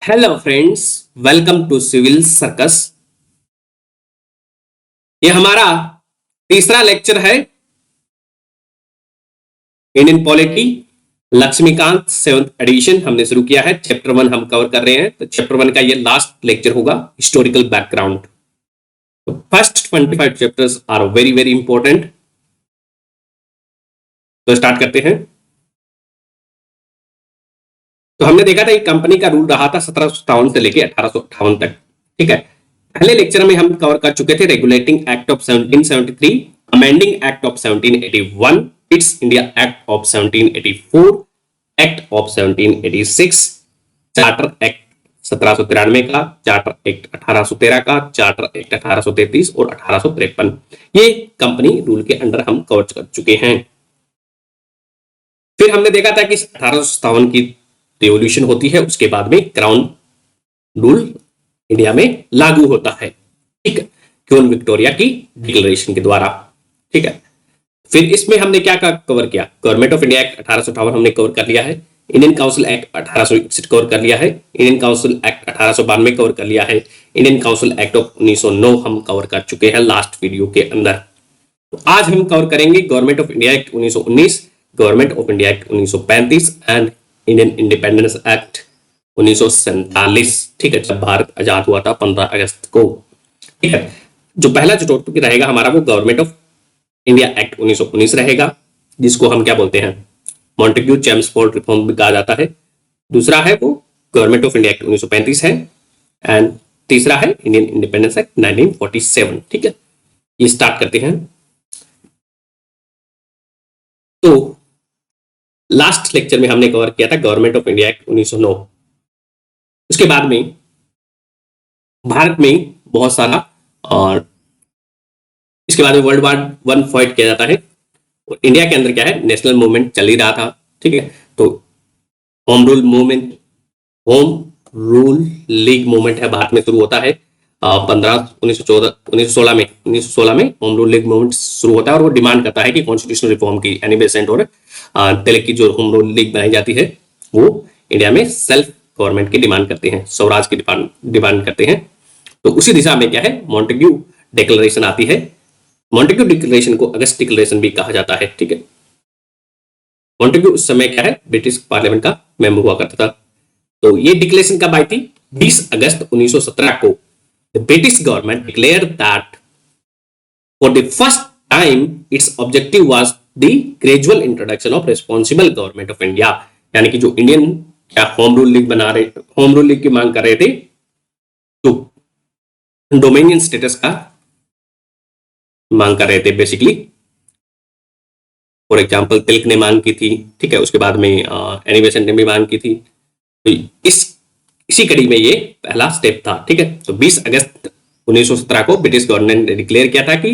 Hello friends, welcome to civil circus. ये हमारा तीसरा लेक्चर है Indian polity Laxmikanth seventh edition हमने शुरू किया है। चैप्टर 1 हम कवर कर रहे हैं, तो चैप्टर 1 का ये लास्ट लेक्चर होगा, हिस्टोरिकल बैकग्राउंड। तो first 25 chapters are very very important. तो स्टार्ट करते हैं। तो हमने देखा था कि कंपनी का रूल रहा था 1757 से लेकर 1858 तक। ठीक है, पहले लेक्चर में हम कवर कर चुके थे regulating act of 1773, amending act of 1781, it's India act of 1784, act of 1786, charter act 1793 का, चार्टर एक्ट 1813 का, चार्टर एक्ट 1833 और 1853। ये कंपनी रूल के अंडर हम कवर कर चुके हैं। फिर हमने देखा था कि 1857 की रिवॉल्यूशन होती है, उसके बाद में क्राउन रूल इंडिया में लागू होता है। ठीक है, क्वीन विक्टोरिया की डिक्लेरेशन के द्वारा। ठीक है, फिर इसमें हमने क्या कवर किया? गवर्नमेंट ऑफ इंडिया एक्ट 1858 हमने कवर कर लिया है, इंडियन काउंसिल एक्ट 1861 कवर कर लिया है, इंडियन काउंसिल एक्ट 1892 कवर कर लिया है, इंडियन काउंसिल एक्ट ऑफ 1909 हम कवर कर चुके हैं लास्ट वीडियो के अंदर। तो आज हम कवर करेंगे government of India act 1919, government of India act 1935 and Indian independence act 1947। ठीक है, जब भारत आजाद हुआ था 15 अगस्त को। ठीक है, जो पहला जो टॉपिक रहेगा हमारा वो गवर्नमेंट ऑफ इंडिया एक्ट 1919 रहेगा, जिसको हम क्या बोलते हैं, मॉन्टेग्यू चेम्सफोर्ड रिफॉर्म भी कहा जाता है। दूसरा है वो गवर्नमेंट ऑफ इंडिया एक्ट 1935 है, एंड तीसरा है इंडियन इंडिपेंडेंस एक्ट 1947। ठीक है, ये स्टार्ट करते हैं। तो लास्ट लेक्चर में हमने कवर किया था गवर्नमेंट ऑफ इंडिया एक्ट 1909। उसके बाद में भारत में बहुत सारा, और इसके बाद में वर्ल्ड वार 1 फाइट किया जाता है, और इंडिया के अंदर क्या है, नेशनल मूवमेंट चल ही रहा था। ठीक है, तो home rule movement, home rule league movement है, भारत में शुरू होता है 1916 में होम रूल लीग मूवमेंट शुरू होता है, और वो डिमांड करता है कि कॉन्स्टिट्यूशनल रिफॉर्म की एनी बेसेंट और तिलक की जो होम रूल लीग बनाई जाती है वो इंडिया में सेल्फ गवर्नमेंट की डिमांड करते हैं, स्वराज की डिमांड करते हैं। तो उसी दिशा में क्या है, मॉन्टेग्यू डिक्लेरेशन आती है। मॉन्टेग्यू डिक्लेरेशन को अगस्त डिक्लेरेशन भी कहा जाता है। ठीक है, मॉन्टेग्यू उस समय क्या है, ब्रिटिश पार्लियामेंट का मेंबर हुआ करता था। तो ये डिक्लेरेशन कब आई थी? 20 अगस्त 1917 को the British government declared that for the first time it's objective was the gradual introduction of responsible government of India. यानी कि जो इंडियन क्या होम रूल लीग बना रहे, होम रूल लीग की मांग कर रहे थे, तो डोमिनियन स्टेटस का मांग कर रहे थे बेसिकली। फॉर एग्जाम्पल तिलक ने मांग की थी। ठीक है, उसके बाद में एनी बेसेंट ने भी मांग की थी। तो इसी कड़ी में ये पहला स्टेप था। ठीक है, तो 20 अगस्त 1917 को ब्रिटिश गवर्नमेंट ने डिक्लेयर किया था कि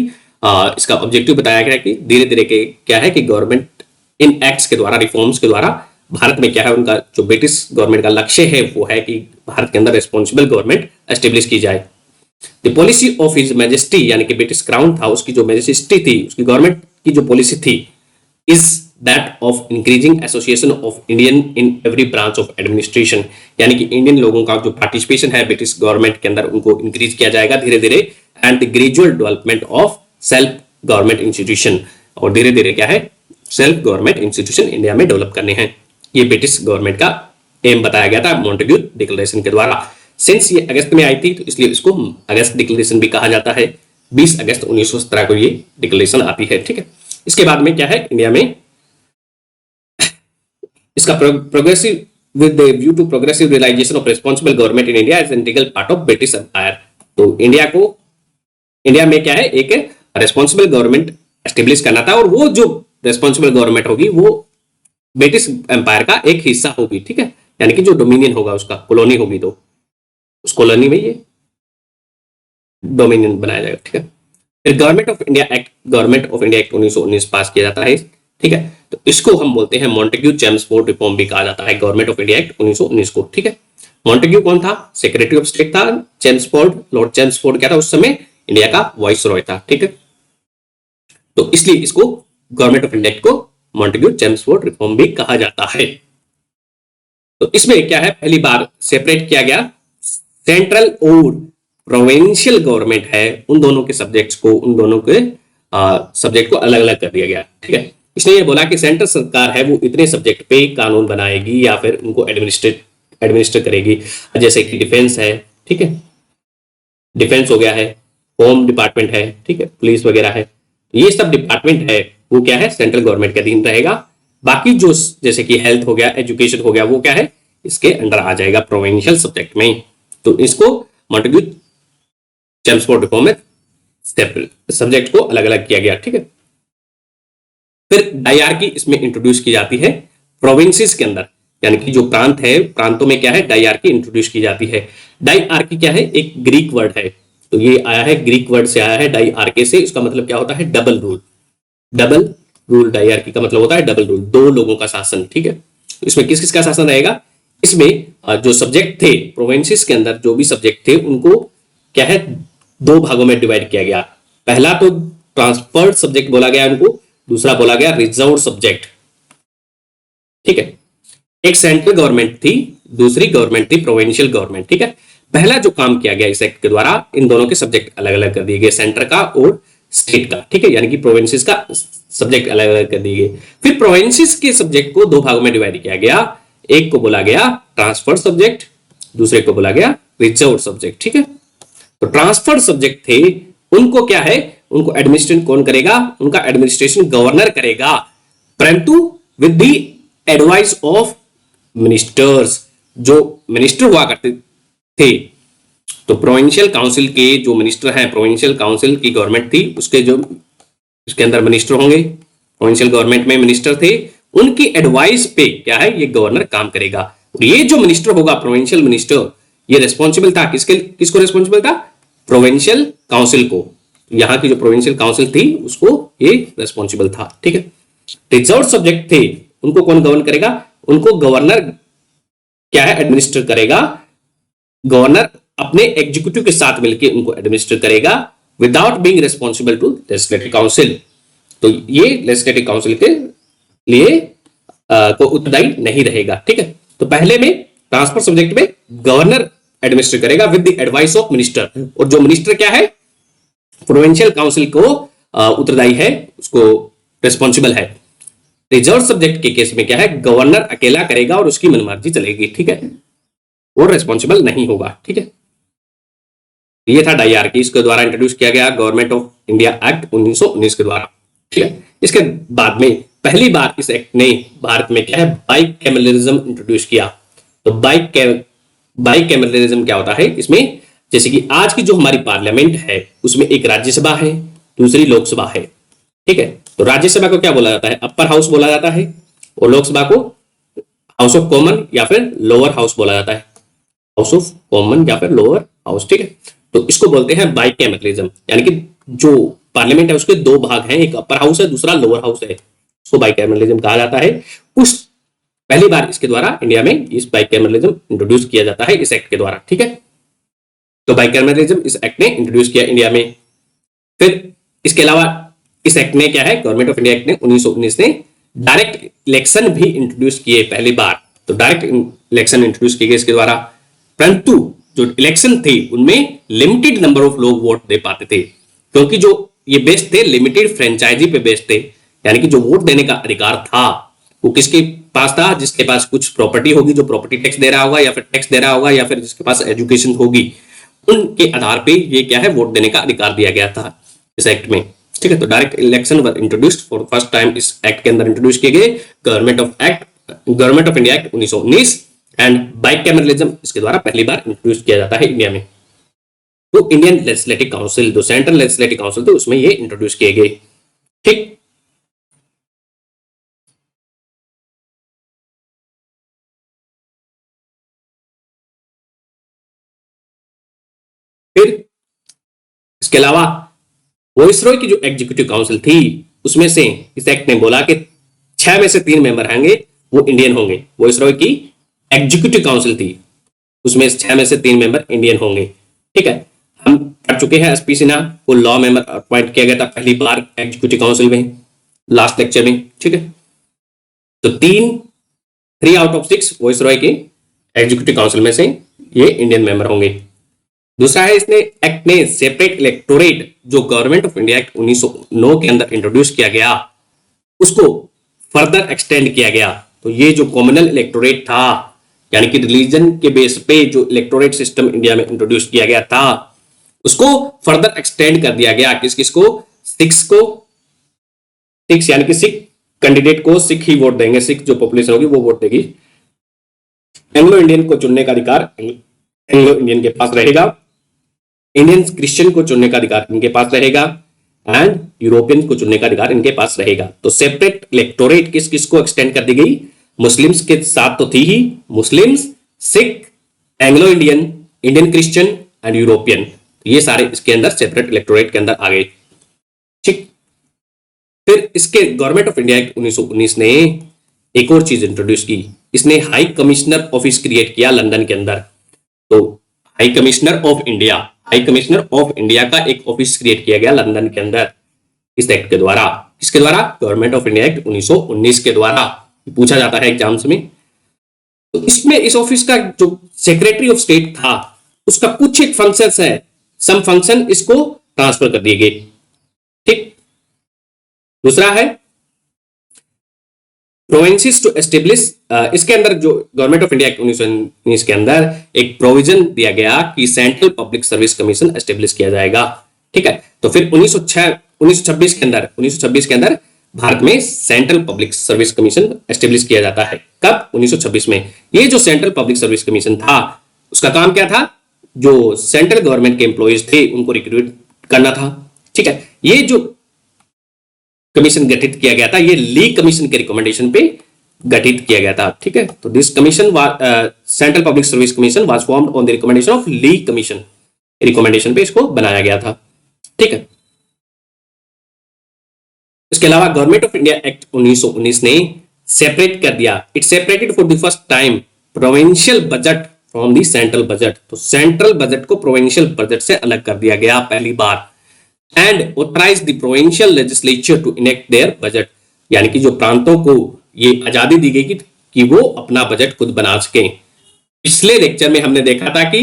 इसका ऑब्जेक्टिव बताया गया कि धीरे धीरे के क्या है कि गवर्नमेंट इन एक्ट्स के द्वारा, रिफॉर्म्स के द्वारा भारत में क्या है, उनका जो ब्रिटिश गवर्नमेंट का लक्ष्य है वो है कि भारत के अंदर रिस्पॉन्सिबल गवर्नमेंट एस्टेब्लिश की जाए। The policy of his majesty, यानी कि ब्रिटिश क्राउन था, उसकी जो मैजेस्टी थी, उसकी गवर्नमेंट की जो पॉलिसी थी, is that of increasing association of Indian in every branch of administration. यानी कि इंडियन लोगों का जो पार्टिसिपेशन है ब्रिटिश गवर्नमेंट के अंदर, उनको इंक्रीज किया जाएगा धीरे धीरे, and the gradual development of self government institution. और धीरे धीरे क्या है, सेल्फ गवर्नमेंट इंस्टीट्यूशन इंडिया में डेवलप करने हैं। ये ब्रिटिश गवर्नमेंट का एम बताया गया था मॉन्टेग्यू डिक्लेरेशन के द्वारा। सिंस ये अगस्त में आई थी, तो इसलिए इसको अगस्त डिक्लेरेशन भी कहा जाता है। 20 अगस्त 1917 को ये डिक्लेरेशन आती है। ठीक है, इसके बाद में क्या है, इंडिया में इसका progressive with the view to progressive realisation of responsible government in India as integral part of British Empire. तो इंडिया में क्या है, एक रिस्पांसिबल गवर्नमेंट एस्टेब्लिश करना था, और वो जो रिस्पांसिबल गवर्नमेंट होगी वो ब्रिटिश एम्पायर का एक हिस्सा होगी। ठीक है, यानी कि जो डोमिनियन होगा, उसका कॉलोनी होगी, तो उस कॉलोनी में ये डोमिनियन बनाया जाएगा। ठीक है, फिर गवर्नमेंट ऑफ इंडिया एक्ट 1919 पास किया जाता है। ठीक है, तो इसको हम बोलते हैं मॉन्टेग्यू चेम्सफोर्ड रिफॉर्म भी कहा जाता है, गवर्नमेंट ऑफ इंडिया एक्ट 1919 को। ठीक है, मॉन्टेग्यू कौन था? सेक्रेटरी ऑफ स्टेट था। चेम्सफोर्ड, लॉर्ड चेम्सफोर्ड क्या था उस समय? इंडिया का वाइसरॉय था। ठीक है, तो इसलिए इसको गवर्नमेंट ऑफ इंडिया एक्ट को मॉन्टेग्यू चेम्सफोर्ड रिफॉर्म भी कहा जाता है। तो इसमें क्या है, पहली बार सेपरेट किया गया सेंट्रल और प्रोविंशियल गवर्नमेंट है, उन दोनों के सब्जेक्ट्स को, उन दोनों के सब्जेक्ट को अलग अलग कर दिया गया। ठीक है, इसने ये बोला कि सेंट्रल सरकार है वो इतने सब्जेक्ट पे कानून बनाएगी या फिर उनको एडमिनिस्टर करेगी, जैसे कि डिफेंस है, ठीक है, डिफेंस हो गया है, होम डिपार्टमेंट है, ठीक है, पुलिस वगैरह है, ये सब डिपार्टमेंट है वो क्या है, सेंट्रल गवर्नमेंट के अधीन रहेगा। बाकी जो जैसे कि हेल्थ हो गया, एजुकेशन हो गया, वो क्या है, इसके अंडर आ जाएगा प्रोविंशियल सब्जेक्ट में। तो इसको मॉन्टेग्यू चेम्सफोर्ड रिफॉर्म में सब्जेक्ट को अलग अलग किया गया। ठीक है, फिर डायआर्की इसमें इंट्रोड्यूस की जाती है प्रोविंसेस के अंदर, यानी कि जो प्रांत है, प्रांतों में क्या है, डायआर्की इंट्रोड्यूस की जाती है। डायआर्की क्या है, एक ग्रीक वर्ड है, तो ये आया है ग्रीक वर्ड से आया है डायआर्के से, इसका मतलब क्या होता है, double rule. Double rule, dyarchy का मतलब होता है डबल रूल, दो लोगों का शासन। ठीक है, इसमें किस किस का शासन रहेगा, इसमें जो सब्जेक्ट थे प्रोविंसेस के अंदर, जो भी सब्जेक्ट थे उनको क्या है, दो भागों में डिवाइड किया गया। पहला तो ट्रांसफर्ड सब्जेक्ट बोला गया उनको, दूसरा बोला गया रिजर्व सब्जेक्ट। ठीक है, एक सेंट्रल गवर्नमेंट थी, दूसरी गवर्नमेंट थी प्रोविंशियल गवर्नमेंट। ठीक है, पहला जो काम किया गया इस एक्ट के द्वारा, इन दोनों के सब्जेक्ट अलग अलग कर दिए गए, सेंटर का और स्टेट का। ठीक है, यानी कि प्रोविंसेस का सब्जेक्ट अलग अलग कर दिए गए। फिर प्रोविंसेस के सब्जेक्ट को दो भागों में डिवाइड किया गया, एक को बोला गया ट्रांसफर सब्जेक्ट, दूसरे को बोला गया रिजर्व सब्जेक्ट। ठीक है, तो ट्रांसफर सब्जेक्ट थे, उनको क्या है, उनको एडमिनिस्ट्रेशन कौन करेगा, उनका एडमिनिस्ट्रेशन गवर्नर करेगा, परंतु with the advice of ministers. जो मिनिस्टर हुआ करते थे, तो प्रोविंशियल काउंसिल के जो मिनिस्टर हैं, प्रोविंशियल काउंसिल की गवर्नमेंट थी, उसके जो उसके अंदर मिनिस्टर होंगे, प्रोविंशियल गवर्नमेंट में मिनिस्टर थे, उनकी एडवाइस पे क्या है, ये गवर्नर काम करेगा। और ये जो मिनिस्टर होगा, प्रोविंशियल मिनिस्टर, ये रिस्पॉन्सिबल था किसको रिस्पॉन्सिबल था, प्रोविंशियल काउंसिल को। यहाँ की जो प्रोविंशियल काउंसिल थी उसको ये रिस्पॉन्सिबल था। ठीक है, रिजर्व सब्जेक्ट थे, उनको कौन गवर्न करेगा, उनको गवर्नर क्या है, एडमिनिस्टर करेगा। गवर्नर अपने एग्जीक्यूटिव के साथ मिलकर उनको एडमिनिस्टर करेगा without being responsible to legislative council. तो ये लेजिस्लेटिव काउंसिल के लिए को उत्तरदायी नहीं रहेगा। ठीक है, तो पहले में ट्रांसफर सब्जेक्ट में गवर्नर एडमिनिस्टर करेगा with the advice of minister, और जो मिनिस्टर क्या है, प्रोविंशियल काउंसिल को उत्तरदायी है, उसको रिस्पॉन्सिबल है। रिजर्व सब्जेक्ट के केस में क्या है, गवर्नर अकेला करेगा और उसकी मनमर्जी चलेगी। ठीक है, वो रिस्पॉन्सिबल नहीं होगा। ठीक है, ये था डायआर्की, इसके द्वारा इंट्रोड्यूस किया गया गवर्नमेंट ऑफ इंडिया एक्ट 1919 के द्वारा। ठीक है, इसके बाद में पहली बार इस एक्ट ने भारत में क्या है, बाइकैमरलिज्म इंट्रोड्यूस किया। तो बाइकैमरलिज्म क्या होता है, इसमें जैसे कि आज की जो हमारी पार्लियामेंट है, उसमें एक राज्यसभा है, दूसरी लोकसभा है। ठीक है, तो राज्यसभा को क्या बोला जाता है, अपर हाउस बोला जाता है, और लोकसभा को हाउस ऑफ कॉमन या फिर लोअर हाउस बोला जाता है, हाउस ऑफ कॉमन या फिर लोअर हाउस। ठीक है, तो इसको बोलते हैं बाइकैमरलिज्म, यानी कि जो पार्लियामेंट है उसके दो भाग हैं, एक अपर हाउस है, दूसरा लोअर हाउस है, उसको बाइकैमरलिज्म कहा जाता है। उस पहली बार इसके द्वारा इंडिया में इस बाइकैमरलिज्म इंट्रोड्यूस किया जाता है इस एक्ट के द्वारा। ठीक है, तो बाइकैमरलिज्म इस एक्ट ने इंट्रोड्यूस किया इंडिया में। फिर इसके अलावा इस एक्ट ने क्या है, गवर्नमेंट ऑफ इंडिया एक्ट ने 1919 ने डायरेक्ट इलेक्शन भी इंट्रोड्यूस किए पहली बार। तो डायरेक्ट इलेक्शन इंट्रोड्यूस किए गए इसके द्वारा, परंतु जो इलेक्शन थे उनमें लिमिटेड नंबर ऑफ लोग वोट दे पाते थे, क्योंकि जो ये बेस्ड थे लिमिटेड फ्रेंचाइजी पे बेस्ड थे, यानी कि जो वोट देने का अधिकार था वो किसके पास था, जिसके पास कुछ प्रॉपर्टी होगी, जो प्रॉपर्टी टैक्स दे रहा होगा या फिर टैक्स दे रहा होगा, या फिर जिसके पास एजुकेशन होगी, उनके आधार पे ये क्या है, वोट देने का अधिकार दिया गया था इस एक्ट में। ठीक है, तो direct election were introduced for first time इस एक्ट के अंदर इंट्रोड्यूस किए गए government of India act 1919, and bicameralism इसके द्वारा पहली बार इंट्रोड्यूस किया जाता है इंडिया में। तो इंडियन लेजिस्लेटिव काउंसिल, जो सेंट्रल लेजिस्लेटिव काउंसिल थे, उसमें ये इंट्रोड्यूस किए गए। ठीक, फिर इसके अलावा वॉइसरॉय की जो एग्जीक्यूटिव काउंसिल थी, उसमें से इस एक्ट ने बोला कि 6 में से 3 मेंबर होंगे वो इंडियन होंगे। वॉइसरॉय की एग्जीक्यूटिव काउंसिल थी, उसमें 6 में से 3 मेंबर इंडियन होंगे। ठीक है, हम पढ़ चुके हैं एसपी सिन्हा को लॉ मेंबर अपॉइंट किया गया था पहली बार एग्जीक्यूटिव काउंसिल में, लास्ट लेक्चर में। ठीक है, तो 3 आउट ऑफ 6 वॉइसरॉय के एग्जीक्यूटिव काउंसिल में से ये इंडियन मेंबर होंगे। दूसरा है, इसने एक्ट ने सेपरेट इलेक्टोरेट जो गवर्नमेंट ऑफ इंडिया एक्ट 1909 के अंदर इंट्रोड्यूस किया गया उसको फर्दर एक्सटेंड किया गया। तो ये जो कॉमनल इलेक्टोरेट था, यानी कि रिलीजन के बेस पे जो इलेक्टोरेट सिस्टम इंडिया में इंट्रोड्यूस किया गया था, उसको फर्दर एक्सटेंड कर दिया गया। किस किस को? सिक्स को। सिक्स यानी कि सिख कैंडिडेट को सिख ही वोट देंगे, सिख जो पॉपुलेशन होगी वो वोट देगी। एंग्लो इंडियन को चुनने का अधिकार एंग्लो इंडियन के पास रहेगा। इंडियन क्रिश्चियन को चुनने का अधिकार इनके पास रहेगा एंड यूरोपियन को चुनने का अधिकार इनके पास रहेगा। तो सेपरेट इलेक्टोरेट किस किस को एक्सटेंड कर दी गई? मुस्लिम्स के साथ तो थी ही, Muslims, Sikh, Anglo Indian, Indian Christian and European, ये सारे इसके अंदर सेपरेट इलेक्टोरेट के अंदर आ गए। ठीक। फिर इसके गवर्नमेंट ऑफ इंडिया एक्ट 1919 ने एक और चीज इंट्रोड्यूस की, इसने हाई कमिश्नर ऑफिस क्रिएट किया लंदन के अंदर। तो high commissioner of India, high commissioner of India का एक ऑफिस क्रिएट किया गया लंदन के अंदर इस एक्ट के द्वारा। किसके द्वारा? गवर्नमेंट ऑफ इंडिया एक्ट 1919 के द्वारा। पूछा जाता है एग्जाम्स में। तो इसमें इस ऑफिस का जो सेक्रेटरी ऑफ स्टेट था उसका कुछ एक फंक्शंस है, सम फंक्शन इसको ट्रांसफर कर दिए गए। ठीक। दूसरा है प्रोविंसेस टू एस्टेब्लिश, इसके अंदर जो गवर्नमेंट ऑफ इंडिया एक्ट 1919 के अंदर एक प्रोविजन दिया गया कि central public service commission establish किया जाएगा। ठीक है। तो फिर 1926 के अंदर भारत में central public service commission establish किया जाता है। कब? 1926 में। ये जो सेंट्रल पब्लिक सर्विस कमीशन था उसका काम क्या था? जो सेंट्रल गवर्नमेंट के एम्प्लॉइज थे उनको रिक्रूट करना था। ठीक है। ये जो कमीशन गठित किया गया था ये ली कमीशन के रिकमेंडेशन पे गठित किया गया था। ठीक है। तो this commission central public service commission was formed on the recommendation of Lee commission, recommendation पे इसको बनाया गया था। ठीक है। इसके अलावा गवर्नमेंट ऑफ इंडिया एक्ट 1919 ने सेपरेट कर दिया, it separated for the first time provincial budget from the central budget. तो सेंट्रल बजट को प्रोविंशियल बजट से अलग कर दिया गया पहली बार। And authorise the provincial legislature to enact their budget, यानी कि जो प्रांतों को ये आजादी दी गई कि वो अपना बजट खुद बना सकें। पिछले लेक्चर में हमने देखा था कि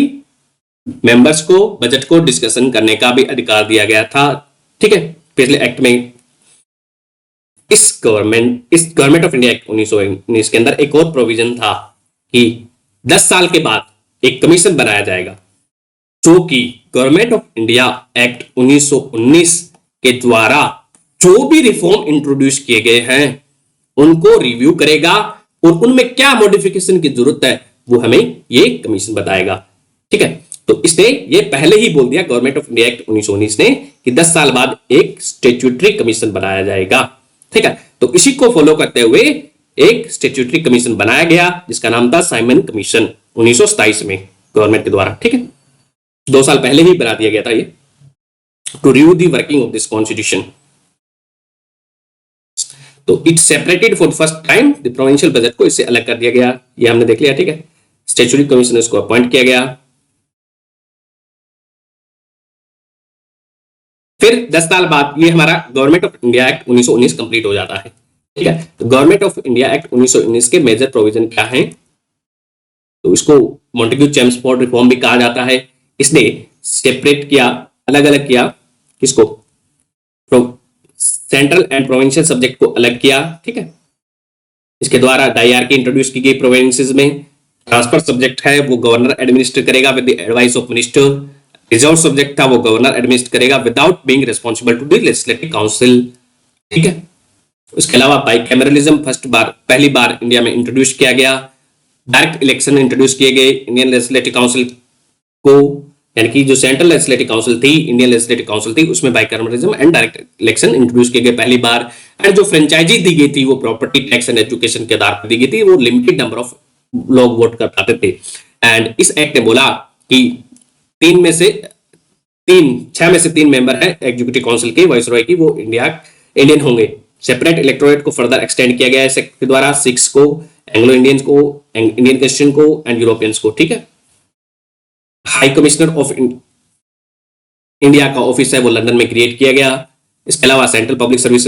मेंबर्स को बजट को डिस्कशन करने का भी अधिकार दिया गया था। ठीक है। पिछले एक्ट में इस गवर्नमेंट ऑफ इंडिया एक्ट 1919 के अंदर एक और प्रोविजन था कि 10 साल के बाद एक कमीशन बनाया जाएगा जो कि गवर्नमेंट ऑफ इंडिया एक्ट 1919 के द्वारा जो भी रिफॉर्म इंट्रोड्यूस किए गए हैं उनको रिव्यू करेगा और उनमें क्या मॉडिफिकेशन की जरूरत है वो हमें ये कमीशन बताएगा। ठीक है। तो इसने ये पहले ही बोल दिया गवर्नमेंट ऑफ इंडिया एक्ट 1919 ने कि 10 साल बाद एक स्टैट्यूटरी कमीशन बनाया जाएगा। ठीक है। तो इसी को फॉलो करते हुए एक स्टैट्यूटरी कमीशन बनाया गया जिसका नाम था साइमन कमीशन 1927 में गवर्नमेंट के द्वारा। ठीक है। 2 साल पहले ही बना दिया गया था ये, to review the working of this constitution. तो it separated for first time the provincial budget को इससे अलग कर दिया गया, ये हमने देख लिया। ठीक है। स्टैट्यूटरी कमीशन इसको अपॉइंट किया गया। फिर 10 साल बाद ये हमारा government of India act 1919 complete हो जाता है। ठीक है। तो गवर्नमेंट ऑफ इंडिया एक्ट 1919 के मेजर प्रोविजन क्या हैं? तो इसको मॉन्टेग्यू चेम्सफोर्ड रिफॉर्म भी कहा जाता है। इसने सेपरेट किया, अलग अलग किया, किसको? सेंट्रल एंड प्रोविंशियल सब्जेक्ट को अलग किया। ठीक है। इसके द्वारा डायरकी इंट्रोड्यूस की गई प्रोविंसेस में। ट्रांसफर सब्जेक्ट है वो गवर्नर एडमिनिस्टर करेगा with the advice of minister. Reserve subject था वो गवर्नर एडमिनिस्टर करेगा without being responsible to the legislative council. ठीक है। इसके अलावा बाइकैमरलिज्म पहली बार इंडिया में इंट्रोड्यूस किया गया। डायरेक्ट इलेक्शन इंट्रोड्यूस किए गए इंडियन लेजिस्लेटिव काउंसिल को, यानी कि जो सेंट्रल लेजिस्लेटिव काउंसिल थी, इंडियन लेजिस्लेटिव काउंसिल थी, उसमें bicameralism and direct election introduce किए गए पहली बार। एंड जो फ्रेंचाइजी दी गई थी वो प्रॉपर्टी टैक्स एंड एजुकेशन के आधार पर दी गई थी, वो लिमिटेड नंबर ऑफ लोग वोट कर पाते थे। एंड इस एक्ट ने बोला कि 6 में से 3 मेंबर है एग्जीक्यूटिव काउंसिल के वाइसरॉय की, वो इंडियन होंगे। सेपरेट इलेक्टोरेट को फर्दर एक्सटेंड किया गया है इस एक्ट के द्वारा, सिक्स को, एंग्लो इंडियंस को, इंडियन क्रिश्चियन को एंड यूरोपियंस को। ठीक है। हाई कमिश्नर ऑफ इंडिया का ऑफिस है वो लंदन में क्रिएट किया गया। इसके अलावा सेंट्रल पब्लिक सर्विस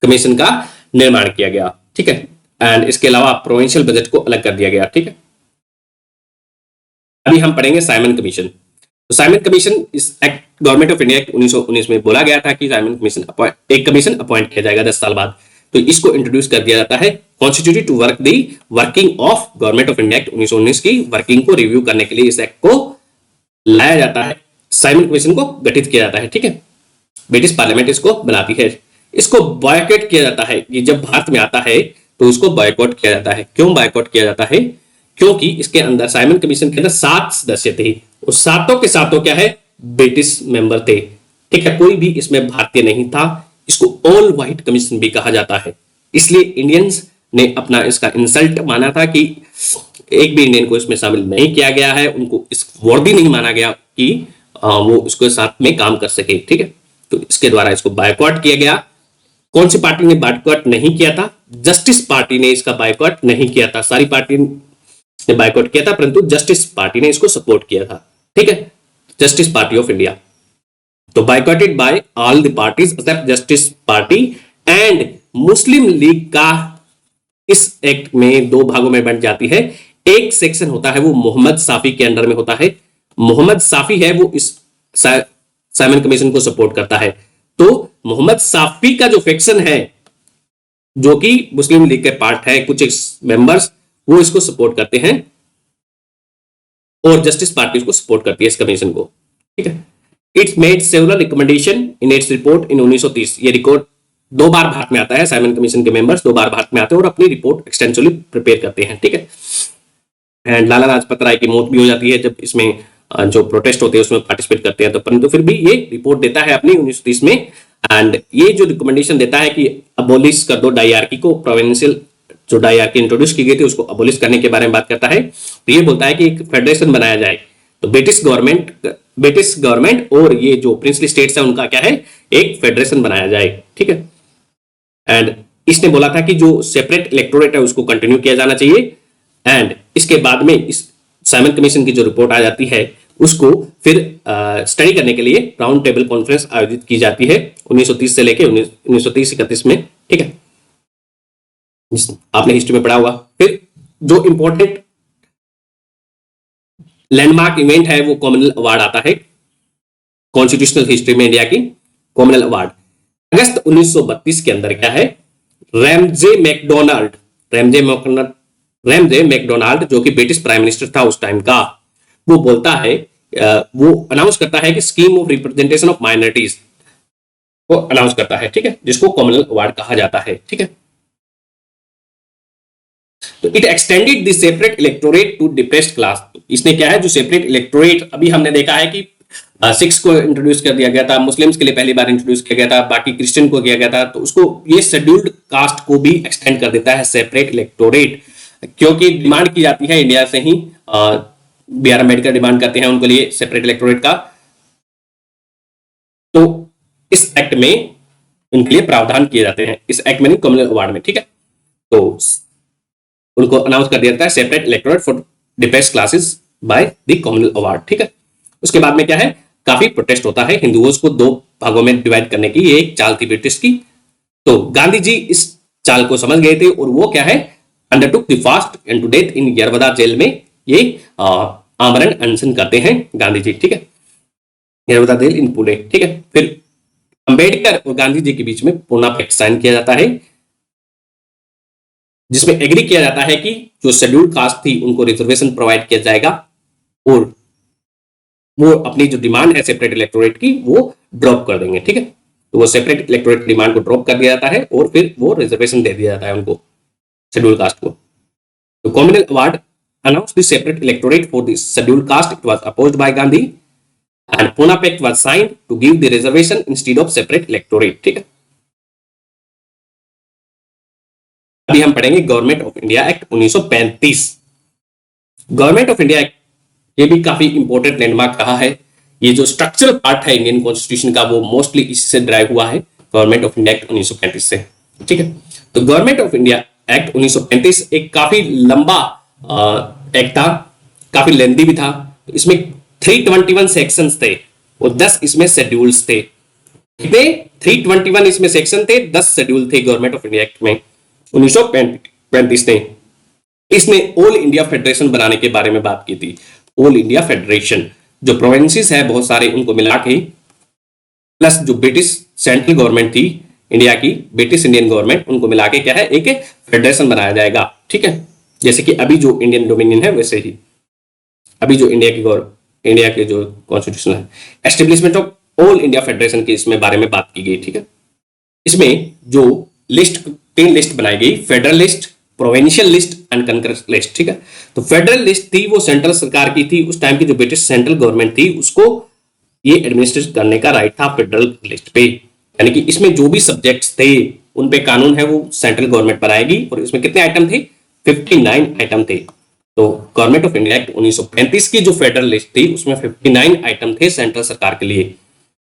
कमीशन का निर्माण किया गया। ठीक है। एंड इसके अलावा प्रोविंशियल बजट को अलग कर दिया गया। ठीक है। अभी हम पढ़ेंगे साइमन कमीशन। तो साइमन कमीशन इस act government of India act 1919 में बोला गया था कि साइमन कमीशन एक कमीशन अपॉइंट किया जाएगा 10 साल बाद। तो इसको इंट्रोड्यूस कर दिया जाता है constituted to work the working of government of India act 1919 की वर्किंग को रिव्यू करने के लिए इस एक्ट को लाया जाता है, साइमन कमीशन को गठित किया जाता है। ठीक है, ब्रिटिश पार्लियामेंट इसको बनाती है। इसको बॉयकॉट किया जाता है, ये जब भारत में आता है तो उसको बॉयकॉट किया जाता है। क्यों बॉयकॉट किया जाता है? क्योंकि इसके अंदर साइमन कमीशन के अंदर 7 सदस्य थे, उस सातों के सातों क्या है, ब्रिटिश मेंबर थे। ठीक है, कोई भी इसमें भारतीय नहीं था। इसको ऑल व्हाइट कमीशन भी कहा जाता है। इसलिए इंडियंस ने अपना इसका इंसल्ट माना था कि एक भी इंडियन को इसमें शामिल नहीं किया गया है, उनको इस वर्दी नहीं माना गया कि वो इसके साथ में काम कर सके। ठीक है, तो इसके द्वारा इसको बायकॉट किया गया। कौन सी पार्टी ने बायकॉट नहीं किया था? जस्टिस पार्टी ने इसका बायकॉट नहीं किया था। सारी पार्टी ने बायकॉट किया था, परंतु जस्टिस पार्टी ने इसको सपोर्ट किया था। ठीक है, जस्टिस पार्टी ऑफ इंडिया। तो boycotted by all the parties except justice party and Muslim league का इस एक्ट में 2 भागों में बंट जाती है। एक सेक्शन होता है वो मोहम्मद साफी के अंडर में होता है। मोहम्मद साफी है वो इस साइमन कमीशन को सपोर्ट करता है। तो मोहम्मद साफी का जो फैक्शन है, जो कि मुस्लिम लीग के पार्ट है, कुछ मेंबर्स वो इसको सपोर्ट करते हैं और जस्टिस पार्टी इसको सपोर्ट करती है इस कमीशन को। ठीक है, it's made several recommendation in its report इन 1930। ये रिकॉर्ड 2 बार भारत में आता है। साइमन कमीशन के मेंबर्स 2 बार भारत में आते हैं और अपनी रिपोर्ट एक्सटेंसिवली प्रिपेयर करते हैं। ठीक है, एंड लाला लाजपत राय की मौत भी हो जाती है जब इसमें जो प्रोटेस्ट होते हैं उसमें पार्टिसिपेट करते हैं। तो परंतु फिर भी ये रिपोर्ट देता है अपनी 1930 में, एंड ये जो रिकमेंडेशन देता है कि अबोलिश कर दो डायआर्की को, प्रोविंशियल जो डायआर्की इंट्रोड्यूस की गई थी उसको अबोलिश करने के बारे में बात करता है। तो ये बोलता है कि एक फेडरेशन बनाया जाए। तो ब्रिटिश गवर्नमेंट और ये जो प्रिंसली स्टेट्स है उनका क्या है, एक फेडरेशन बनाया जाए। ठीक है, एंड इसने बोला था कि जो सेपरेट इलेक्टोरेट है उसको कंटिन्यू किया जाना चाहिए। एंड इसके बाद में इस साइमन कमीशन की जो रिपोर्ट आ जाती है उसको फिर स्टडी करने के लिए राउंड टेबल कॉन्फ्रेंस आयोजित की जाती है 1930 से लेके 1930-31 में। ठीक है, आपने हिस्ट्री में पढ़ा हुआ। फिर जो इंपॉर्टेंट लैंडमार्क इवेंट है वो कॉमनवेल्थ अवार्ड आता है, कॉन्स्टिट्यूशनल हिस्ट्री में इंडिया की कॉमनवेल्थ अवार्ड। अगस्त 1932 के अंदर क्या है, रैमजे मैकडोनाल्ड जो कि ब्रिटिश प्राइम मिनिस्टर था उस टाइम का, वो बोलता है, वो अनाउंस करता है कि scheme of representation of minorities को अनाउंस करता है। ठीक है, जिसको कॉमनवेल्थ अवार्ड कहा जाता है। ठीक है, तो it extended the separate electorate to depressed class. इसने क्या है, जो सेपरेट इलेक्टोरेट अभी हमने देखा है कि सिक्स को इंट्रोड्यूस कर दिया गया था, मुस्लिम्स के लिए पहली बार इंट्रोड्यूस किया गया था, बाकी क्रिश्चियन को किया गया था, तो उसको ये शेड्यूल्ड कास्ट को भी एक्सटेंड कर देता है सेपरेट इलेक्टोरेट, क्योंकि डिमांड की जाती है इंडिया से ही। बी आर अम्बेडकर डिमांड करते हैं उनके लिए सेपरेट इलेक्टोरेट का। तो इस एक्ट में उनके लिए प्रावधान किए जाते हैं, इस एक्ट में नहीं, कॉमनवेल्थ अवार्ड में। ठीक है, तो उनको अनाउंस कर दिया जाता है separate electorate for depressed classes by the Commonwealth award. ठीक है, उसके बाद में क्या है, काफी प्रोटेस्ट होता है, हिंदुओं को 2 भागों में डिवाइड करने की ये एक चाल थी ब्रिटिश की। तो गांधी जी इस चाल को समझ गए थे और वो क्या है, undertook the fast end to death in Yerwada jail में ये आमरण अनशन करते हैं गांधी जी। ठीक है, यरवदा जेल इन पुणे। ठीक है, फिर अंबेडकर और गांधी जी के बीच में पूना पैक्ट साइन किया जाता है, जिसमें एग्री किया जाता है कि जो शेड्यूल्ड कास्ट थी उनको रिजर्वेशन प्रोवाइड किया जाएगा और वो अपनी जो डिमांड है सेपरेट इलेक्टोरेट की वो ड्रॉप कर देंगे। ठीक है, तो वो सेपरेट इलेक्टोरेट डिमांड को ड्रॉप कर दिया जाता है और फिर वो रिजर्वेशन दे दिया जाता है उनको, शेड्यूल्ड कास्ट को। तो Commonwealth award announced the separate electorate for the scheduled caste. It was opposed by Gandhi and Pune Pact was signed to give the reservation instead of separate electorate. ठीक है, अभी हम पढ़ेंगे government of India act 1935। Government of India act ये भी काफी important landmark रहा है। ये जो स्ट्रक्चरल पार्ट है इंडियन कॉन्स्टिट्यूशन का वो मोस्टली इससे ड्राइव हुआ है, गवर्नमेंट ऑफ इंडिया एक्ट 1935 से। ठीक है, तो गवर्नमेंट ऑफ इंडिया एक्ट 1935 एक काफी लंबा एक्ट था, काफी लेंथी भी था। इसमें 321 सेक्शंस थे और 10 इसमें शेड्यूल्स थे। कितने? 321 इसमें सेक्शन थे, 10 शेड्यूल थे गवर्नमेंट ऑफ इंडिया एक्ट में 1935 ने। इसने ऑल इंडिया फेडरेशन बनाने के बारे में बात की थी। All India federation. जो प्रोविंसेस है बहुत सारे उनको मिला के प्लस जो ब्रिटिश सेंट्रल गवर्नमेंट थी इंडिया की, ब्रिटिश इंडियन गवर्नमेंट, उनको मिला के क्या है एक फेडरेशन बनाया जाएगा। ठीक है, जैसे कि अभी जो इंडियन डोमिनियन है वैसे ही अभी जो इंडिया के जो कॉन्स्टिट्यूशन है, establishment of all India federation के इसमें बारे में बात की गई। ठीक है, इसमें जो लिस्ट 3 लिस्ट बनाई गई, federal list, provincial list and concurrent list. ठीक है, तो फेडरल लिस्ट थी वो सेंट्रल सरकार की थी, उस टाइम की जो ब्रिटिश सेंट्रल गवर्नमेंट थी उसको ये एडमिनिस्ट्रेट करने का राइट था फेडरल लिस्ट पे, यानी कि इसमें जो भी सब्जेक्ट्स थे उन पे कानून है वो सेंट्रल गवर्नमेंट बनाएगी। और इसमें कितने आइटम थे? 59 आइटम थे। तो गवर्नमेंट ऑफ इंडिया एक्ट 1935 की जो फेडरल लिस्ट थी उसमें 59 आइटम थे सेंट्रल सरकार के लिए।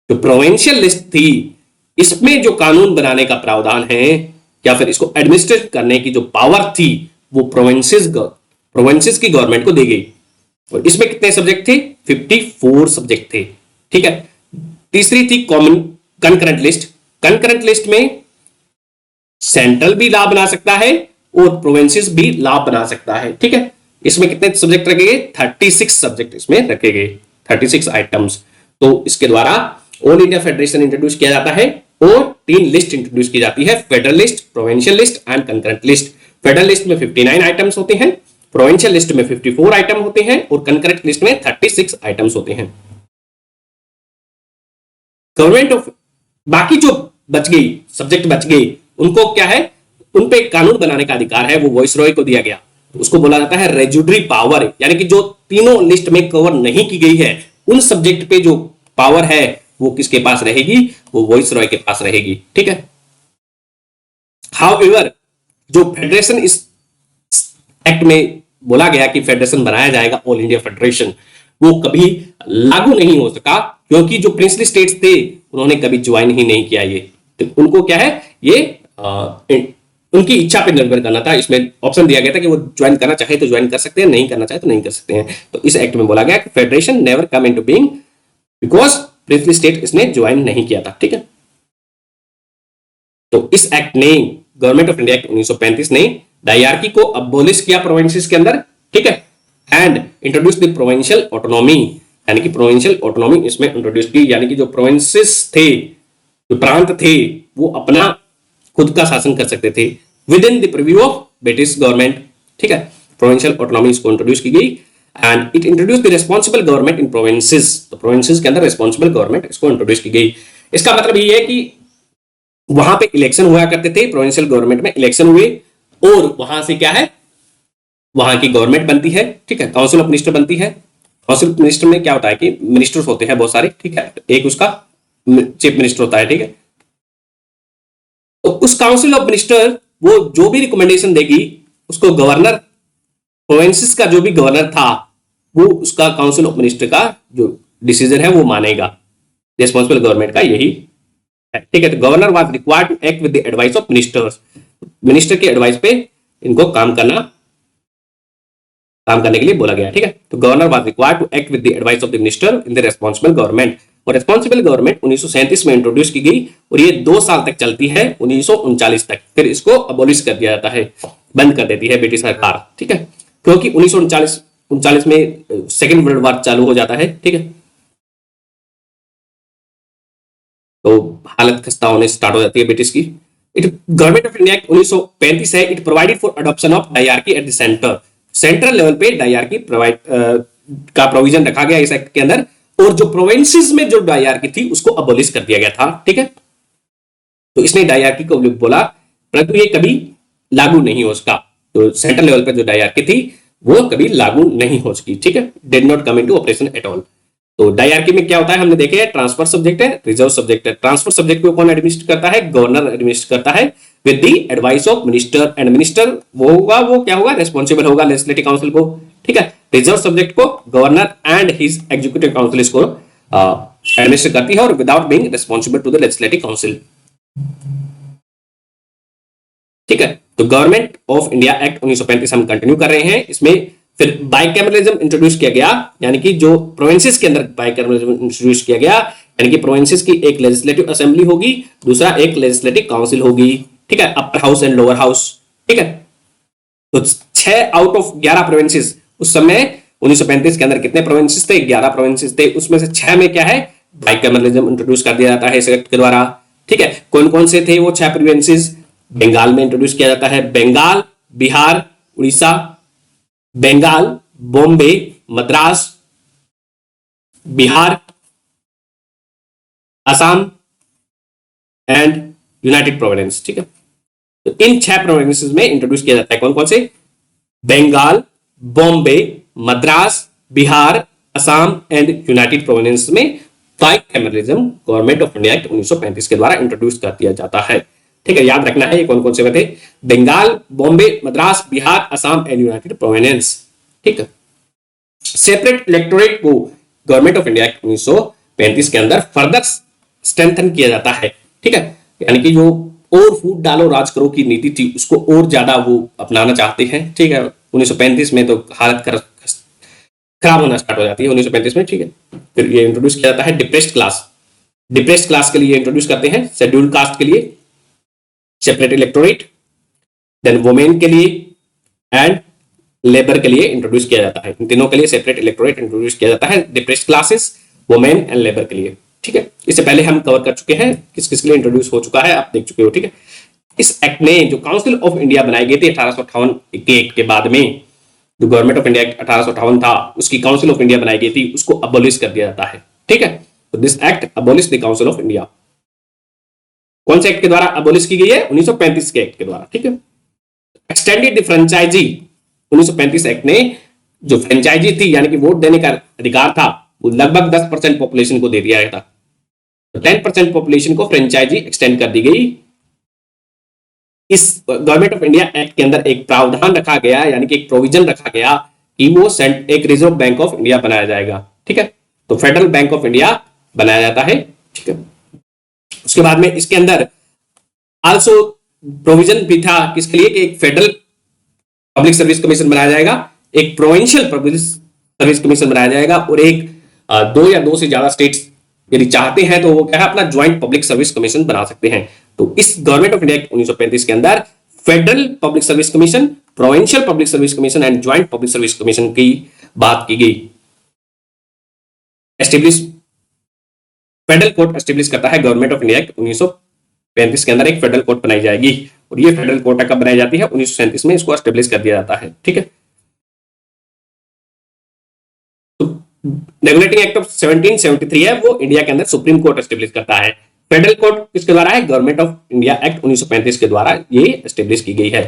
जो प्रोविंशियल लिस्ट थी इसमें जो कानून बनाने का प्रावधान है या फिर इसको एडमिनिस्ट्रेट करने की जो पावर थी वो प्रोविंसेस की गवर्नमेंट को दी गई। और इसमें कितने सब्जेक्ट थे? 54 सब्जेक्ट थे। ठीक है, तीसरी थी common concurrent list. Concurrent list में सेंट्रल भी लॉ बना सकता है और प्रोविंसेस भी लॉ बना सकता है। ठीक है, इसमें कितने सब्जेक्ट रखे गए? 36 सब्जेक्ट इसमें रखे गए, 36 आइटम्स। तो इसके द्वारा ऑल इंडिया फेडरेशन इंट्रोड्यूस किया जाता है और 3 लिस्ट इंट्रोड्यूस की जाती है, federal list, provincial list and concurrent list. Federal list में 59 आइटम्स होते हैं, प्रोविंशियल लिस्ट में 54 आइटम होते हैं और कंकरेंट लिस्ट में 36 आइटम्स होते हैं। गवर्नमेंट ऑफ बाकी जो बच गई सब्जेक्ट बच गई उनको क्या है, उन पे कानून बनाने का अधिकार है, वो वॉइसरॉय को दिया गया। उसको बोला जाता है रेजुडरी पावर, यानी कि जो तीनों लिस्ट में कवर नहीं की गई है उन सब्जेक्ट पे जो पावर है वो किसके पास रहेगी? वो वॉइसरॉय के पास रहेगी। ठीक है, हाउएवर जो फेडरेशन इस एक्ट में बोला गया कि फेडरेशन बनाया जाएगा ऑल इंडिया फेडरेशन, वो कभी लागू नहीं हो सका क्योंकि जो प्रिंसली स्टेट्स थे उन्होंने कभी ज्वाइन ही नहीं किया ये। तो उनको क्या है ये उनकी इच्छा पर निर्भर करना था। इसमें ऑप्शन दिया गया था कि वो ज्वाइन करना चाहे तो ज्वाइन कर सकते हैं, नहीं करना चाहे तो नहीं कर सकते हैं। तो इस एक्ट में बोला गया कि federation never come into being because princely state इसने ज्वाइन नहीं किया था। ठीक है, तो इस एक्ट ने गवर्नमेंट ऑफ इंडिया एक्ट 1935 ने डायरकी को अबोलिश किया प्रोविंसेस के अंदर। ठीक है, and introduce the provincial autonomy, यानी कि प्रोविंशियल ऑटोनॉमी इसमें इंट्रोड्यूस की, यानी कि जो प्रोविंसेस थे, जो प्रांत थे, वो अपना खुद का शासन कर सकते थे with in the preview of British government. ठीक है, प्रोविंशियल ऑटोनॉमी इसको इंट्रोड्यूस की गई and it introduce the responsible government in provinces. तो प्रोविंसेस के अंदर रिस्पांसिबल गवर्नमेंट इसको इंट्रोड्यूस की गई। इसका मतलब ये है कि वहां पे इलेक्शन हुआ करते थे, प्रोविंशियल गवर्नमेंट में इलेक्शन हुए और वहां से क्या है, वहां की गवर्नमेंट बनती है। ठीक है, काउंसिल ऑफ मिनिस्टर बनती है। काउंसिल ऑफ मिनिस्टर में क्या होता है कि मिनिस्टर्स होते हैं बहुत सारे। ठीक है, एक उसका चीफ मिनिस्टर होता है। ठीक है, तो उस काउंसिल ऑफ मिनिस्टर वो जो भी रिकमेंडेशन देगी उसको गवर्नर, प्रोविंसेस का जो भी गवर्नर था वो उसका काउंसिल ऑफ मिनिस्टर का जो डिसीजन है वो मानेगा। रिस्पांसिबल गवर्नमेंट का यही है। ठीक है, तो governor was required to act with the advice of ministers. Minister के एडवाइस पे इनको काम करने के लिए बोला गया। ठीक है, तो governor was required to act with the advice of the minister in the responsible government. और रिस्पांसिबल गवर्नमेंट 1937 में इंट्रोड्यूस की गई और ये 2 साल तक चलती है, 1939 तक। फिर इसको अबोलिश कर दिया जाता है, बंद कर देती है ब्रिटिश सरकार। ठीक है, क्योंकि 1939 में सेकेंड वर्ल्ड वॉर चालू हो जाता है। ठीक है, तो हालत खस्ता होने स्टार्ट हो जाती है ब्रिटिश की। गवर्नमेंट ऑफ इंडिया एक्ट 1935 है, it provided for adoption of dyarchy at the centre. Central level पे डायरकी का प्रोविजन रखा गया इस एक्ट के अंदर, और जो प्रोविंसेस में जो डायरकी थी उसको अबोलिश कर दिया गया था। ठीक है, तो इसने डायरकी को बोला परंतु ये कभी लागू नहीं हो सका। तो सेंट्रल लेवल पर जो डायरकी थी वो कभी लागू नहीं हो सकी। ठीक है, did not come into operation at all. तो डायरकी में क्या होता है हमने देखे है, ट्रांसफर सब्जेक्ट है, रिजर्व सब्जेक्ट है। ट्रांसफर सब्जेक्ट को कौन एडमिनिस्टर करता है? गवर्नर एडमिनिस्टर करता है with the advice of minister, and minister वो क्या होगा? रिस्पांसिबल होगा लेजिस्लेटिव काउंसिल को। ठीक है, रिजर्व सब्जेक्ट को governor and his executive council इसको एडमिनिस्टर करती है और without being responsible to the legislative council. ठीक है, तो गवर्नमेंट ऑफ इंडिया एक्ट 1935 हम कंटिन्यू कर रहे हैं। इसमें फिर बाइकैमरलिज्म इंट्रोड्यूस किया गया, यानी कि जो प्रोविंसेस के अंदर बाइकैमरलिज्म इंट्रोड्यूस किया गया, यानी कि प्रोविंसेस की एक लेजिस्लेटिव असेंबली होगी, दूसरा एक लेजिस्लेटिव काउंसिल होगी। ठीक है, upper house and lower house. ठीक है, तो 6 आउट ऑफ 11 प्रोविंसेस उस समय 1935 के अंदर कितने प्रोविंसेस थे? 11 प्रोविंसेस थे। उसमें से 6 में क्या है? बाइकैमरलिज्म इंट्रोड्यूस कर दिया जाता है इस एक्ट के द्वारा। ठीक है, कौन कौन से थे वो 6 प्रोविंसेस? बंगाल में इंट्रोड्यूस किया जाता है, Bengal, Bihar, Orissa, Bengal, Bombay, Madras, Bihar, Assam and united providence. ठीक है, तो इन 6 प्रोविंसेस में इंट्रोड्यूस किया जाता है। कौन कौन से? Bengal, Bombay, Madras, Bihar, Assam and united providence में bicameralism government of India act 1935 के द्वारा इंट्रोड्यूस कर दिया जाता है। ठीक है, याद रखना है ये कौन कौन से थे? Bengal, Bombay, Madras, Bihar, Assam and united providence. ठीक है, सेपरेट इलेक्टोरेट को गवर्नमेंट ऑफ इंडिया एक्ट 1935 के अंदर फर्दर स्ट्रेंथन किया जाता है। ठीक है, यानी कि जो और फूट डालो राज करो की नीति थी उसको और ज्यादा वो अपनाना चाहते हैं। ठीक है, 1935 में तो हालत खराब होना स्टार्ट हो जाती है 1935 में। ठीक है, फिर ये इंट्रोड्यूस किया जाता है डिप्रेस्ड क्लास। डिप्रेस्ड क्लास के लिए इंट्रोड्यूस करते हैं, शेड्यूल कास्ट के लिए सेपरेट इलेक्टोरेट, देन वुमेन के लिए एंड लेबर के लिए इंट्रोड्यूस किया जाता है। इन तीनों के लिए सेपरेट इलेक्टोरेट इंट्रोड्यूस किया जाता है, depressed classes, women and labour के लिए। ठीक है, इससे पहले हम कवर कर चुके हैं किस किस के लिए इंट्रोड्यूस हो चुका है, आप देख चुके हो। ठीक है, इस एक्ट ने जो काउंसिल ऑफ इंडिया बनाई गई थी 1858 के एक्ट के बाद में, जो गवर्नमेंट ऑफ इंडिया एक्ट 1858 था उसकी काउंसिल ऑफ इंडिया बनाई गई थी, उसको अबोलिश कर दिया जाता है। ठीक है, तो this act abolish the council of India. कौन से एक्ट के द्वारा अबोलिश की गई है? 1935 के एक्ट के द्वारा। ठीक है, एक्सटेंडेड द फ्रेंचाइजी। 1935 एक्ट ने जो फ्रेंचाइजी थी यानी कि वोट देने का अधिकार था वो लगभग 10% पॉपुलेशन को दे दिया गया था। 10% पॉपुलेशन को फ्रेंचाइजी एक्सटेंड कर दी गई। इस गवर्नमेंट ऑफ इंडिया एक्ट के अंदर एक प्रावधान रखा गया, यानी कि एक प्रोविजन रखा गया कि वो एक रिजर्व बैंक ऑफ इंडिया बनाया जाएगा। ठीक है, तो फेडरल बैंक ऑफ इंडिया बनाया जाता है। ठीक है, उसके बाद में इसके अंदर आल्सो प्रोविजन भी था किसके लिए कि एक फेडरल पब्लिक सर्विस कमीशन बनाया जाएगा, एक प्रोविंशियल पब्लिक सर्विस कमीशन बनाया जाएगा और एक 2 या 2 से ज्यादा स्टेट्स यदि चाहते हैं तो वो क्या है अपना ज्वाइंट पब्लिक सर्विस कमीशन बना सकते हैं। तो इस गवर्नमेंट ऑफ इंडिया 1935 के अंदर federal public service commission, provincial public service commission and joint public service commission की बात की गई। एस्टेब्लिश फेडरल कोर्ट एस्टेब्लिश करता है गवर्नमेंट ऑफ इंडिया 1935 के अंदर एक फेडरल कोर्ट बनाई जाएगी और ये फेडरल कोर्ट कब बनाई जाती है? 1937 में इसको एस्टेब्लिश कर दिया जाता है। ठीक है, रेगुलेटिंग एक्ट ऑफ 1773 है वो इंडिया के अंदर सुप्रीम कोर्ट एस्टेब्लिश करता है। फेडरल कोर्ट किसके द्वारा है? गवर्नमेंट ऑफ इंडिया एक्ट 1935 के द्वारा ये एस्टेब्लिश की गई है।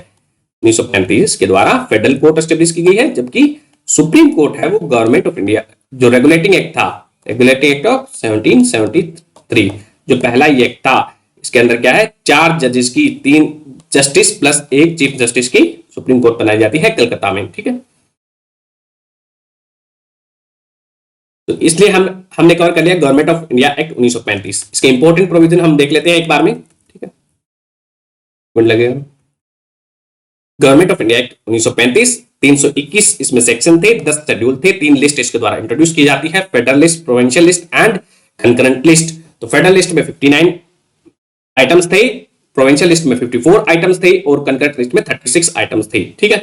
1935 के द्वारा फेडरल कोर्ट एस्टेब्लिश की गई है, जबकि सुप्रीम कोर्ट है वो गवर्नमेंट ऑफ इंडिया, जो रेगुलेटिंग एक्ट था, रेगुलेटिंग एक्ट ऑफ 1773 जो पहला ये एक्ट था, इसके अंदर क्या है 4 जजेस की 3 जस्टिस प्लस 1 चीफ जस्टिस की सुप्रीम कोर्ट बनाई जाती है कलकत्ता में। ठीक है, तो इसलिए हमने कवर कर लिया गवर्नमेंट ऑफ इंडिया एक्ट 1935। इसके इंपॉर्टेंट प्रोविजन हम देख लेते हैं एक बार में। ठीक है, मिनट लगेगा। गवर्नमेंट ऑफ इंडिया एक्ट 1935 321 इसमें सेक्शन थे, 10 शेड्यूल थे, 3 लिस्ट इसके द्वारा इंट्रोड्यूस की जाती है, federal list, provincial list and concurrent list. तो फेडरल लिस्ट में 59 आइटम्स थे, प्रोविंशियल लिस्ट में 54 आइटम्स थे और कंकरेंट लिस्ट में 36 आइटम्स थे। ठीक है,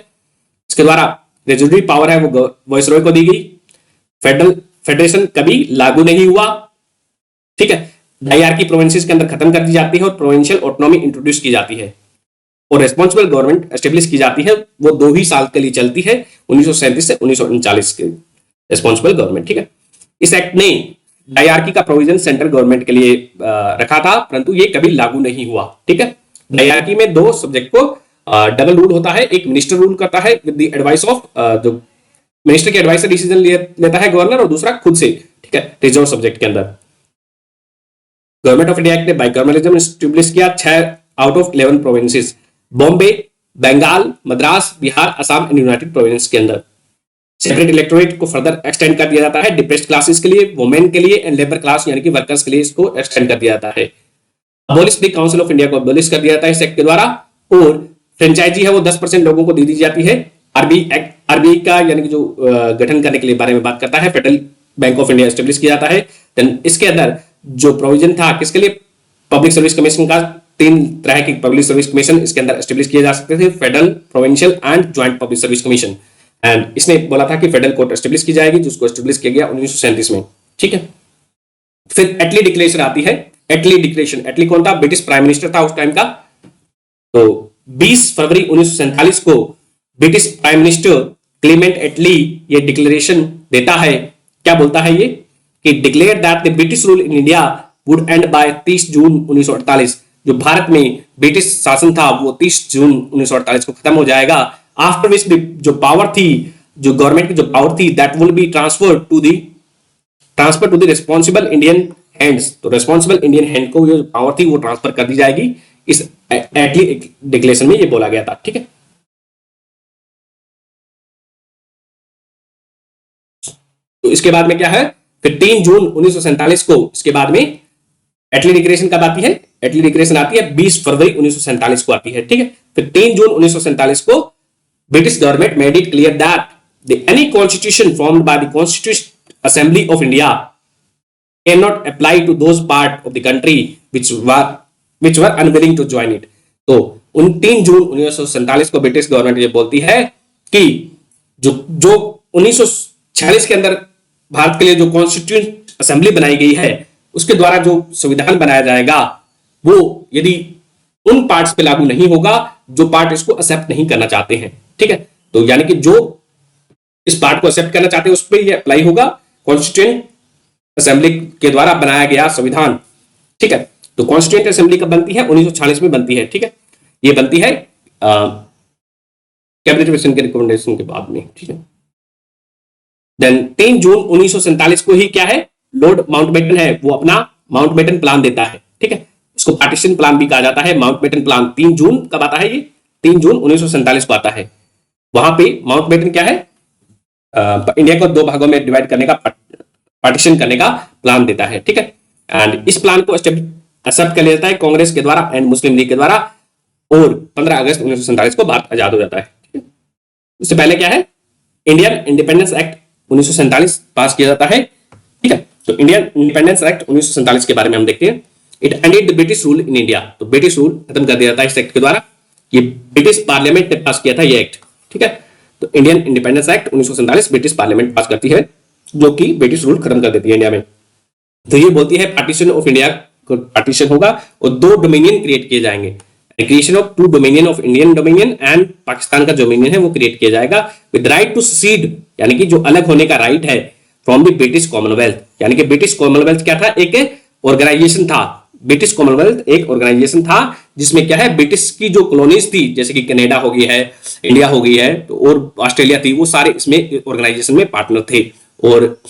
इसके द्वारा रेजुडरी पावर है वो वाइसरॉय को दी गई। फेडरेशन कभी लागू नहीं हुआ। ठीक है, डायरकी प्रोविंसेस के अंदर खत्म कर दी जाती है और प्रोविंशियल ऑटोनॉमी इंट्रोड्यूस की जाती है और रेस्पॉन्सिबल गवर्नमेंट एस्टेब्लिश की जाती है। वो 2 ही साल के लिए चलती है, 1937 से 1939 के रेस्पॉन्सिबल गवर्नमेंट। ठीक है, इस एक्ट ने डायरकी का प्रोविजन सेंट्रल गवर्नमेंट के लिए रखा था, परंतु ये कभी लागू नहीं हुआ। ठीक है, डायरकी में 2 सब्जेक्ट को डबल रूल होता है, एक मिनिस्टर रूल करता है विद द एडवाइस ऑफ जो मिनिस्टर के एडवाइस से डिसीजन लेता है गवर्नर और दूसरा खुद से। ठीक है, रिजर्व सब्जेक्ट के अंदर गवर्नमेंट ऑफ इंडिया एक्ट ने बाइकैमरलिज्म एस्टेब्लिश किया 6 out of 11 provinces, Bombay, Bengal, Madras, Bihar, Assam and united province के अंदर। सेपरेट इलेक्टोरेट को फर्दर एक्सटेंड कर दिया जाता है डिप्रेस्ड क्लासेस के लिए, वुमेन के लिए एंड लेबर क्लास यानी कि वर्कर्स के लिए इसको एक्सटेंड कर दिया जाता है। Abolish the council of India को अबोलिश कर दिया जाता है इस एक्ट के द्वारा और फ्रेंचाइजी है वो 10% लोगों को दी जाती है। आरबीआई का यानी कि जो गठन करने के लिए बारे में बात करता है, federal bank of India establish किया जाता है। देन इसके अंदर जो प्रोविजन था किसके लिए? पब्लिक सर्विस कमीशन का 3 तरह की पब्लिक सर्विस कमीशन इसके अंदर एस्टेब्लिश किए जा सकते थे, federal, provincial and joint public service commission. And इसने बोला था कि फेडरल कोर्ट एस्टेब्लिश की जाएगी, जिसको एस्टेब्लिश किया गया 1937 में, ठीक है। फिर एटली डिक्लेरेशन आती है। एटली डिक्लेरेशन, एटली कौन था? ब्रिटिश प्राइम मिनिस्टर था उस टाइम का। तो 20 फरवरी 1947 को British prime minister Clement Attlee ये डिक्लेरेशन देता है। क्या बोलता है ये? कि declare that the British rule in India would end by 30 June 1948। जो भारत में ब्रिटिश शासन था वो 30 जून 1948 को खत्म हो जाएगा। आफ्टर विच जो पावर थी, जो गवर्नमेंट की जो पावर थी, that will be transfer to the responsible Indian hands. तो रिस्पॉन्सिबल इंडियन हैंड को जो पावर थी वो ट्रांसफर कर दी जाएगी। इस एटली डिक्लेरेशन में ये बोला गया था, ठीक है। तो इसके बाद में क्या है? फिर 3 जून 1947 को इसके बाद में एटली डिक्लेरेशन कब आती है? एटली डिक्लेरेशन आती है 20 फरवरी 1947 को आती है, ठीक है। फिर 3 जून 1947 को British government made it clear that any constitution formed by the constitution assembly of India can not apply to those part of the country which were unwilling to join it। तो 3 जून 1947 को ब्रिटिश गवर्नमेंट ये बोलती है कि जो 1946 के अंदर भारत के लिए जो कॉन्स्टिट्यूंट असेंबली बनाई गई है उसके द्वारा जो संविधान बनाया जाएगा वो यदि उन पार्ट्स पे लागू नहीं होगा जो पार्ट इसको एक्सेप्ट नहीं करना चाहते हैं, ठीक है। तो यानी कि जो इस पार्ट को एक्सेप्ट करना चाहते हैं उस पर ये अप्लाई होगा, कॉन्स्टिट्यूंट असेंबली के द्वारा बनाया गया संविधान, ठीक है। तो कॉन्स्टिट्यूंट असेंबली कब बनती है? 1946 में बनती है, ठीक है। ये बनती है कैबिनेट मिशन के रिकमेंडेशन के बाद में, ठीक है। देन 3 जून 1947 को ही क्या है? लॉर्ड माउंटबेटन है वो अपना माउंटबेटन प्लान देता है, ठीक है। इसको पार्टीशन प्लान भी कहा जाता है। माउंटबेटन प्लान 3 जून कब आता है? ये 3 जून 1947 को आता है। वहां पे माउंटबेटन क्या है? इंडिया को 2 भागों में डिवाइड करने का, पार्टीशन करने का प्लान देता है, ठीक है। एंड इस प्लान को एक्सेप्ट कर लिया जाता है कांग्रेस के द्वारा एंड मुस्लिम लीग के द्वारा, और 15 अगस्त 1947 को भारत आजाद हो जाता है, ठीक है। उससे पहले क्या है? इंडियन इंडिपेंडेंस एक्ट 1947 पास किया जाता है, ठीक है। तो इंडियन इंडिपेंडेंस एक्ट 1947 के बारे में हम देखते हैं। It ended the British rule in India. तो ब्रिटिश रूल खत्म कर दिया जाता है इस एक्ट के द्वारा। ये ब्रिटिश पार्लियामेंट ने पास किया था ये एक्ट, ठीक है। तो Indian independence act 1947 British parliament पास करती है, जो कि ब्रिटिश रूल खत्म कर देती है इंडिया में। तो ये बोलती है पार्टीशन ऑफ इंडिया, पार्टीशन होगा और 2 डोमिनियन क्रिएट किए जाएंगे। Creation of 2 dominion of Indian dominion and Pakistan का डोमिनियन है वो क्रिएट किया जाएगा विद राइट टू सीड, यानी कि जो अलग होने का राइट है फ्रॉम द ब्रिटिश कॉमनवेल्थ। यानी कि ब्रिटिश कॉमनवेल्थ क्या था? एक ऑर्गेनाइजेशन था। ब्रिटिश कॉमनवेल्थ एक ऑर्गेनाइजेशन था जिसमें क्या है, ब्रिटिश की जो कॉलोनीज थी जैसे कि कनाडा हो गई है, इंडिया हो गई है, तो और ऑस्ट्रेलिया थी, वो सारे इसमें ऑर्गेनाइजेशन में पार्टनर थे। और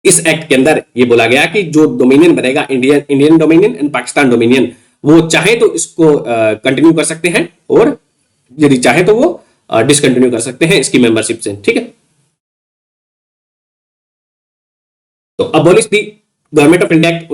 इस एक्ट के अंदर ये बोला गया कि जो डोमिनियन बनेगा, Indian dominion and Pakistan dominion, वो चाहे तो इसको कंटिन्यू कर सकते हैं और यदि चाहे तो वो डिसकंटिन्यू कर सकते हैं इसकी मेंबरशिप से, ठीक है। तो abolish the government of India act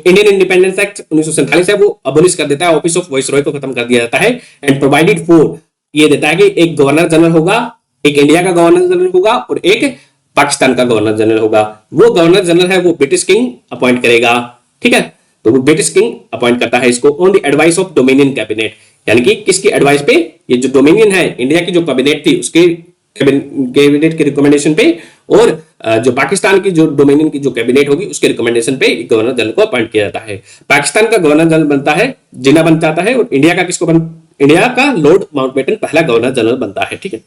Indian independence act 1947 है वो अबॉलिश कर देता है, ऑफिस ऑफ वाइसरॉय को खत्म कर दिया जाता है एंड प्रोवाइडेड फॉर, ये देता है कि एक गवर्नर जनरल होगा, एक इंडिया का गवर्नर जनरल होगा और एक पाकिस्तान का गवर्नर जनरल होगा। वो गवर्नर जनरल है वो ब्रिटिश किंग अपॉइंट करेगा, ठीक है। तो वो ब्रिटिश किंग अपॉइंट करता है इसको on the advice of dominion cabinet, यानी कि किसकी एडवाइस पे? ये जो डोमिनियन है इंडिया की जो कैबिनेट थी उसके कैबिनेट के रिकमेंडेशन पे, और जो पाकिस्तान की जो डोमिनियन की जो कैबिनेट होगी उसके रिकमेंडेशन पे गवर्नर जनरल को अपॉइंट किया जाता है। पाकिस्तान का गवर्नर जनरल बनता है, जिन्ना बन जाता है, और इंडिया का किसको इंडिया का लॉर्ड माउंटबेटन पहला गवर्नर जनरल बनता है, ठीक है।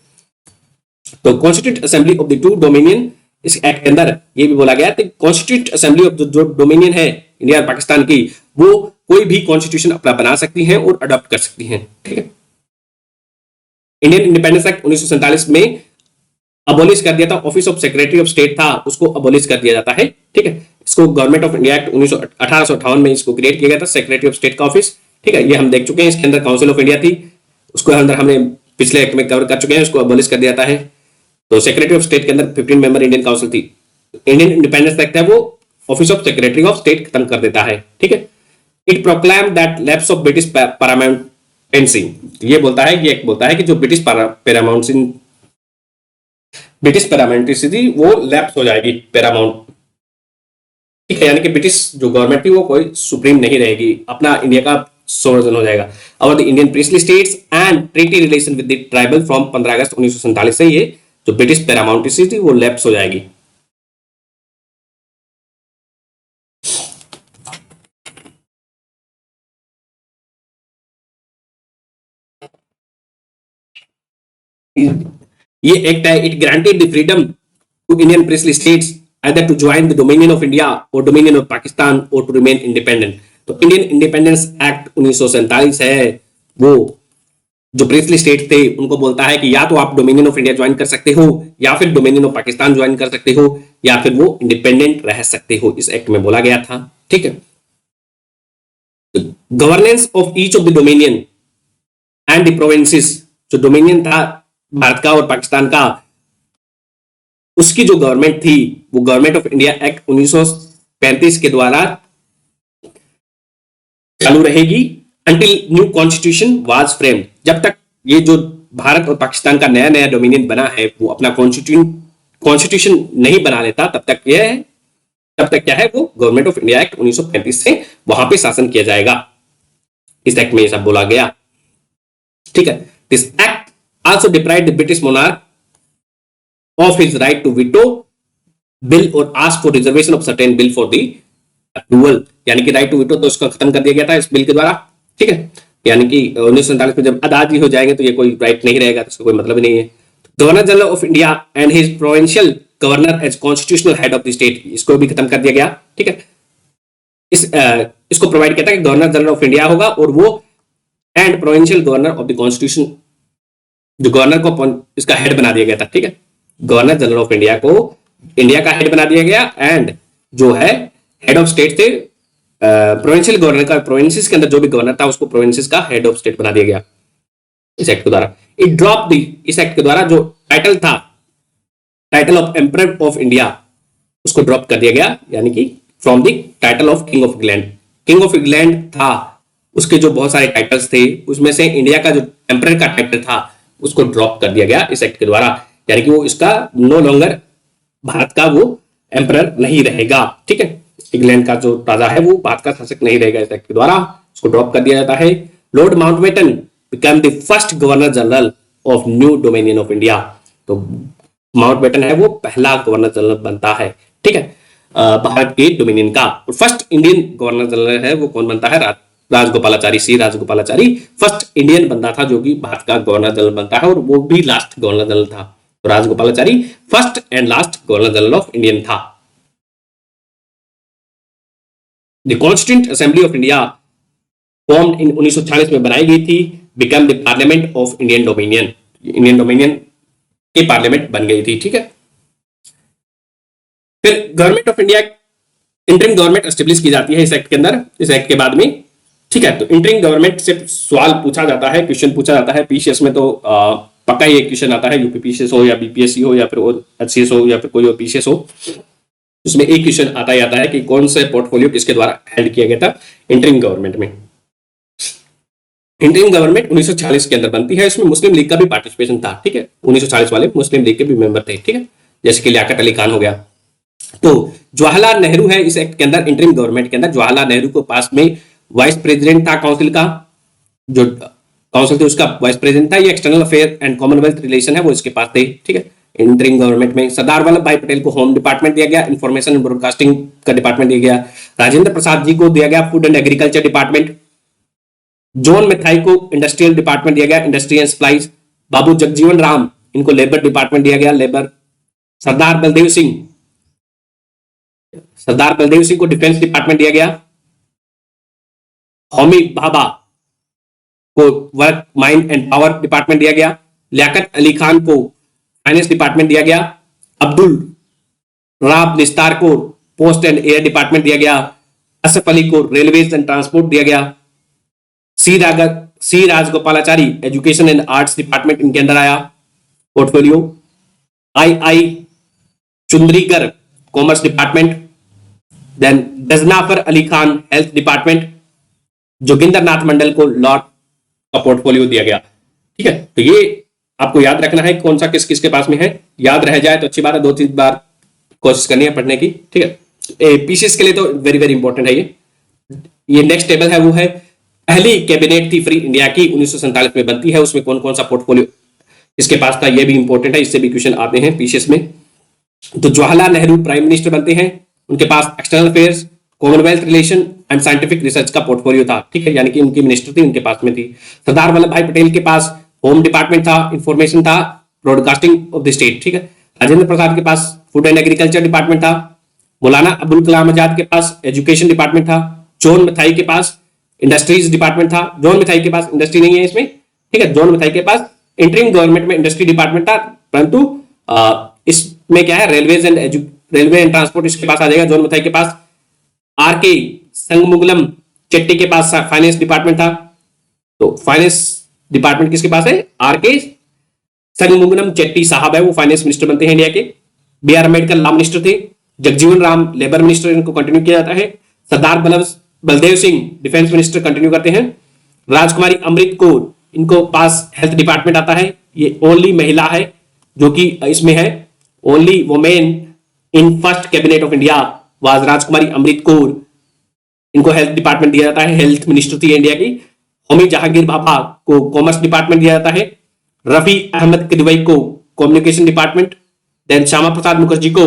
तो constituent assembly of the 2 dominion, इस एक्ट के अंदर ये भी बोला गया है कॉन्स्टिट्यूंट असेंबली ऑफ जो डोमिनियन है इंडिया और पाकिस्तान की, वो कोई भी कॉन्स्टिट्यूशन अपना बना सकती हैं और अडॉप्ट कर सकती हैं, ठीक है। इंडियन इंडिपेंडेंस एक्ट 1947 में अबॉलिश कर दिया था, office of secretary of state था उसको अबॉलिश कर दिया जाता है, ठीक है। इसको गवर्नमेंट ऑफ इंडिया एक्ट 1858 में इसको क्रिएट किया गया था, सेक्रेटरी ऑफ स्टेट का ऑफिस, ठीक है। ये हम देख चुके हैं। इसके अंदर काउंसिल ऑफ इंडिया थी, उसको अंदर हमने पिछले एक्ट में कवर कर चुके हैं, उसको अबॉलिश कर दिया जाता है। तो सेक्रेटरी ऑफ स्टेट के अंदर 15 मेंबर इंडियन काउंसिल थी। इंडियन इंडिपेंडेंस एक्ट है वो office of secretary of state खत्म कर देता है, ठीक है। It proclaim that lapse of British paramountcy, ये बोलता है, ये बोलता है कि जो ब्रिटिश पैरामाउंटेंसी वो लैप्स हो जाएगी, पैरामाउंट, ठीक है। यानी कि ब्रिटिश जो गवर्नमेंट थी वो कोई सुप्रीम नहीं रहेगी, अपना इंडिया का संवर्धन हो जाएगा। और the Indian princely states and treaty relation with the tribal from 15 अगस्त 1947 से ये जो ब्रिटिश पैरामाउंटेसी थी वो लैप्स हो जाएगी। ये एक्ट है, it granted the freedom to Indian princely states either to join the dominion of India or dominion of Pakistan or to remain independent। तो इंडियन इंडिपेंडेंस एक्ट 1947 है, वो जो प्रिंसली स्टेट थे उनको बोलता है कि या तो आप डोमिनियन ऑफ इंडिया ज्वाइन कर सकते हो, या फिर डोमिनियन ऑफ पाकिस्तान ज्वाइन कर सकते हो, या फिर वो इंडिपेंडेंट रह सकते हो, इस एक्ट में बोला गया था। ठीक है, governance of each of the dominion and the provinces, जो डोमिनियन था भारत का और पाकिस्तान का, उसकी जो गवर्नमेंट थी वो गवर्नमेंट ऑफ इंडिया एक्ट 1935 के द्वारा चालू रहेगी until new constitution was framed. जब तक ये जो भारत और पाकिस्तान का नया नया डोमिनियन बना है वो अपना कॉन्स्टिट्यूशन नहीं बना लेता, तब तक क्या है वो गवर्नमेंट ऑफ इंडिया एक्ट 1935 से वहां पे शासन किया जाएगा। इस एक्ट में ये सब बोला गया। ठीक है, this act also deprived the British monarch of his right to veto bill or ask for reservation of certain bill for the approval। यानी कि राइट टू वीटो तो उसका खत्म कर दिया गया था इस बिल के द्वारा। ठीक है, यानी कि 1947 में जब आजादी हो जाएंगे तो ये कोई राइट नहीं रहेगा, तो इसका कोई मतलब नहीं है। Governor general of India and his provincial governor as constitutional head of the state, इसको भी खत्म कर दिया गया। ठीक है, इसको प्रोवाइड किया था कि गवर्नर जनरल ऑफ इंडिया होगा और वो and provincial governor of the constitution, जो गवर्नर को इसका हेड बना दिया गया था। ठीक है, गवर्नर जनरल ऑफ इंडिया को इंडिया का हेड बना दिया गया, एंड जो है हेड ऑफ स्टेट थे प्रोविंशियल गवर्नर का, प्रोविंसेस के अंदर जो भी गवर्नर था उसको प्रोविंसेस का हेड ऑफ स्टेट बना दिया गया इस एक्ट के द्वारा। इट ड्रॉप दी, इस एक्ट के द्वारा जो टाइटल था, title of emperor of India, उसको ड्रॉप कर दिया गया, यानी कि from the title of king of England. King of England था, उसके जो बहुत सारे टाइटल्स थे उसमें से इंडिया का जो एम्परर का टाइटल था उसको ड्रॉप कर दिया गया इस एक्ट के द्वारा, यानी कि वो इसका नो लॉन्गर भारत का वो एम्परर नहीं रहेगा। ठीक है, इंग्लैंड का जो राजा है वो भारत का शासक नहीं रहेगा इस एक्ट के द्वारा, उसको ड्रॉप कर दिया जाता है। Lord Mountbatten become the first governor general of new dominion of India. तो माउंटबेटन है वो पहला गवर्नर जनरल बनता है। ठीक है, भारत के डोमिनियन का। और फर्स्ट इंडियन गवर्नर जनरल है वो कौन बनता है? राजगोपालाचारी, सी राजगोपालाचारी फर्स्ट इंडियन बंदा था जो कि भारत का गवर्नर जनरल बनता है, और वो भी लास्ट गवर्नर जनरल था। तो Rajagopalachari first and last governor general of Indian था। The constituent assembly of India formed in 1946 में बनाई गई थी, become the parliament of Indian dominion. Indian dominion की पार्लियामेंट बन गई थी। ठीक है, फिर government of India interim government establish की जाती है इस एक्ट के अंदर, इस एक्ट के बाद में। ठीक है, तो इंटरिम गवर्नमेंट से सवाल पूछा जाता है, क्वेश्चन पूछा जाता है पीसीएस में, तो पक्का ये क्वेश्चन आता है, यूपी पीसीएस हो या बीपीएससी हो या फिर एचसीएस हो या फिर कोई और पीसीएस हो, उसमें एक क्वेश्चन आता ही आता है कि कौन से पोर्टफोलियो किसके द्वारा हेल्ड किया गया था इंटरिम गवर्नमेंट में। इंटरिम गवर्नमेंट 1940 के अंदर बनती है, इसमें मुस्लिम लीग का भी पार्टिसिपेशन था। ठीक है, 1940 वाले मुस्लिम लीग के भी मेंबर थे। ठीक है, जैसे कि लियाकत अली खान हो गया। तो जवाहरलाल नेहरू है इस एक्ट के अंदर, इंटरिम गवर्नमेंट के अंदर जवाहरलाल नेहरू को पास में वाइस प्रेसिडेंट था काउंसिल का, जो काउंसिल थे उसका वाइस प्रेसिडेंट था। ये external affair and Commonwealth relation है वो इसके पास थे। ठीक है, इंटरिम गवर्नमेंट में सरदार वल्लभ भाई पटेल को होम डिपार्टमेंट दिया गया, इंफॉर्मेशन एंड ब्रॉडकास्टिंग का डिपार्टमेंट दिया गया। राजेंद्र प्रसाद जी को दिया गया food and agriculture department. John Matthai को इंडस्ट्रियल डिपार्टमेंट दिया गया, industry and supplies. Babu Jagjivan Ram इनको लेबर डिपार्टमेंट दिया गया, लेबर। सरदार बलदेव सिंह को डिफेंस डिपार्टमेंट दिया गया। होमी भाभा को work mind and power department दिया गया। लियाकत अली खान को फाइनेंस डिपार्टमेंट दिया गया। अब्दुल राब निस्तार को पोस्ट एंड एयर डिपार्टमेंट दिया गया। असफ अली को रेलवेज एंड ट्रांसपोर्ट दिया गया। C Rajagopalachari education and arts department इनके अंदर आया portfolio. I Chundrigar commerce department. Then Ghazanfar Ali Khan health department. Jogendra Nath Mandal को लॉ का पोर्टफोलियो दिया गया। ठीक है, तो ये आपको याद रखना है कौन सा किस किस के पास में है, याद रह जाए तो अच्छी बात है, 2-3 बार कोशिश करनी है पढ़ने की। ठीक है, पीसीएस के लिए तो वेरी वेरी इंपॉर्टेंट है ये नेक्स्ट टेबल है वो है पहली कैबिनेट थी फ्री इंडिया की 1947 में बनती है, उसमें कौन कौन सा पोर्टफोलियो इसके पास था, ये भी इंपॉर्टेंट है, इससे भी क्वेश्चन आते हैं पीसीएस में। तो जवाहरलाल नेहरू प्राइम मिनिस्टर बनते हैं, उनके पास external affairs, commonwealth relation and scientific research का पोर्टफोलियो था, ठीक है, यानी कि उनकी मिनिस्टर थी, उनके पास में थी। सरदार वल्लभ भाई पटेल के पास होम डिपार्टमेंट था, इंफॉर्मेशन था, ब्रॉडकास्टिंग ऑफ द स्टेट, ठीक है। राजेंद्र प्रसाद के पास फूड एंड एग्रीकल्चर डिपार्टमेंट था। मौलाना अबुल कलाम आजाद के पास एजुकेशन डिपार्टमेंट था। जॉन मथाई के पास इंडस्ट्रीज डिपार्टमेंट था। जॉन मथाई के पास इंडस्ट्री नहीं है इसमें, ठीक है, जॉन मथाई के पास इंटरिम गवर्नमेंट में इंडस्ट्री डिपार्टमेंट था, परंतु इसमें क्या है, रेलवे एंड ट्रांसपोर्ट इसके पास आ जाएगा। जॉन मथाई के पास आर के संगमुगलम चेट्टी के पास फाइनेंस डिपार्टमेंट था। तो फाइनेंस डिपार्टमेंट किसके पास है, आर के संगमुगलम चेट्टी साहब है, वो फाइनेंस मिनिस्टर बनते हैं इंडिया के। B R Ambedkar law minister थे। जगजीवन राम लेबर मिनिस्टर, इनको कंटिन्यू किया जाता है। Sardar Baldev Singh defence minister continue करते हैं। राजकुमारी अमृत कौर, इनको पास हेल्थ डिपार्टमेंट आता है, ये ओनली महिला है जो कि इसमें है, only women in first cabinet of India was राजकुमारी अमृत कौर, इनको हेल्थ डिपार्टमेंट दिया जाता है, हेल्थ मिनिस्टर थी इंडिया की। होमी जहांगीर भाभा को कॉमर्स डिपार्टमेंट दिया जाता है। रफी अहमद किदवई को communication department. Then Shyama Prasad Mukherjee को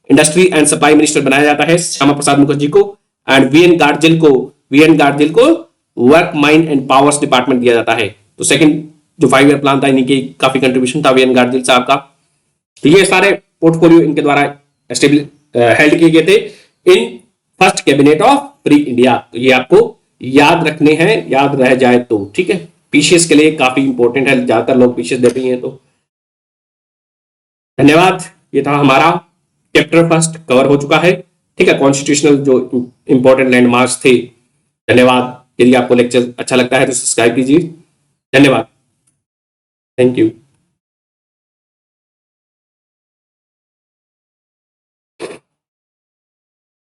इंडस्ट्री एंड सप्लाई मिनिस्टर बनाया जाता है, श्यामा प्रसाद मुखर्जी को। एंड वी एन गार्जिल को work mind and powers department दिया जाता है। तो सेकंड जो 5 ईयर प्लान था, इनकी काफी कंट्रीब्यूशन था वी एन गार्जिल साहब का। तो ये सारे पोर्टफोलियो इनके द्वारा हेल्ड किए गए थे in first cabinet of free India. तो ये आपको याद रखने हैं, याद रह जाए तो, ठीक है। पीसीएस के लिए काफी इंपॉर्टेंट है, ज्यादातर लोग पीसीएस देते ही हैं। तो धन्यवाद, ये था हमारा चैप्टर फर्स्ट कवर हो चुका है, ठीक है। कॉन्स्टिट्यूशनल जो इंपॉर्टेंट लैंडमार्क्स थे। धन्यवाद। यदि आपको लेक्चर अच्छा लगता है तो सब्सक्राइब कीजिए। धन्यवाद, थैंक यू।